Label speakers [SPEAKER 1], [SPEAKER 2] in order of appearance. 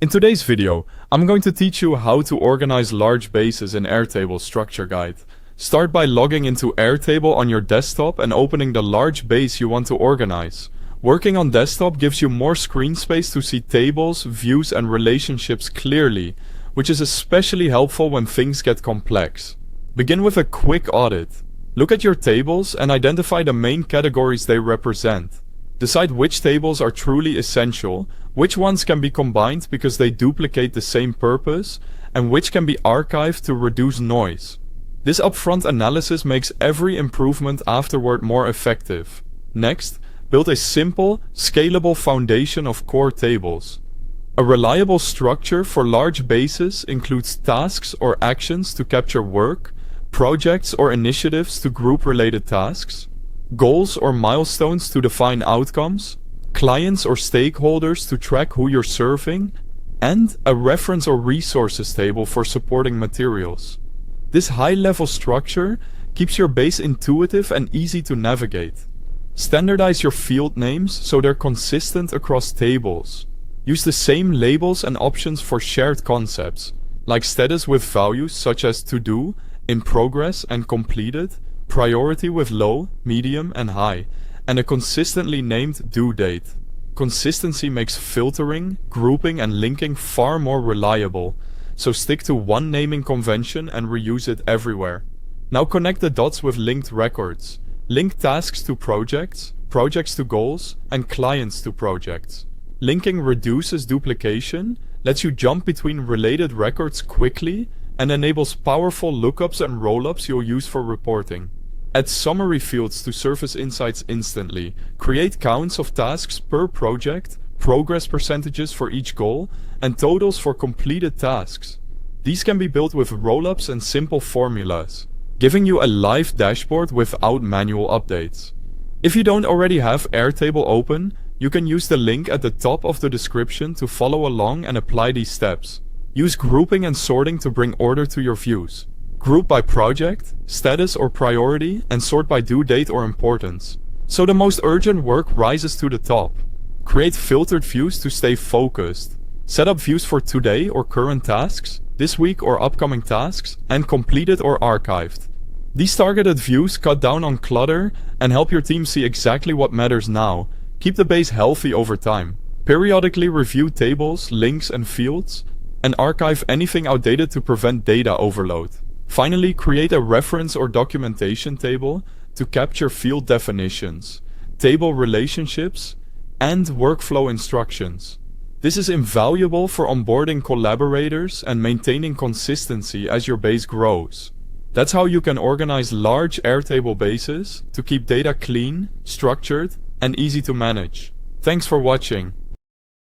[SPEAKER 1] In today's video, I'm going to teach you how to organize large bases in Airtable Structure Guide. Start by logging into Airtable on your desktop and opening the large base you want to organize. Working on desktop gives you more screen space to see tables, views and relationships clearly, which is especially helpful when things get complex. Begin with a quick audit. Look at your tables and identify the main categories they represent. Decide which tables are truly essential, which ones can be combined because they duplicate the same purpose, and which can be archived to reduce noise. This upfront analysis makes every improvement afterward more effective. Next, build a simple, scalable foundation of core tables. A reliable structure for large bases includes tasks or actions to capture work, projects or initiatives to group related tasks, goals or milestones to define outcomes, clients or stakeholders to track who you're serving, and a reference or resources table for supporting materials. This high-level structure keeps your base intuitive and easy to navigate. Standardize your field names so they're consistent across tables. Use the same labels and options for shared concepts, like status with values such as to do, in progress and completed, priority with low, medium and high, and a consistently named due date. Consistency makes filtering, grouping and linking far more reliable, so stick to one naming convention and reuse it everywhere. Now connect the dots with linked records. Link tasks to projects, projects to goals, and clients to projects. Linking reduces duplication, lets you jump between related records quickly, and enables powerful lookups and rollups you'll use for reporting. Add summary fields to surface insights instantly. Create counts of tasks per project, progress percentages for each goal, and totals for completed tasks. These can be built with rollups and simple formulas, giving you a live dashboard without manual updates. If you don't already have Airtable open, you can use the link at the top of the description to follow along and apply these steps. Use grouping and sorting to bring order to your views. Group by project, status or priority, and sort by due date or importance, so the most urgent work rises to the top. Create filtered views to stay focused. Set up views for today or current tasks, this week or upcoming tasks, and completed or archived. These targeted views cut down on clutter and help your team see exactly what matters now. Keep the base healthy over time. Periodically review tables, links and fields, and archive anything outdated to prevent data overload. Finally, create a reference or documentation table to capture field definitions, table relationships, and workflow instructions. This is invaluable for onboarding collaborators and maintaining consistency as your base grows. That's how you can organize large Airtable bases to keep data clean, structured, and easy to manage. Thanks for watching.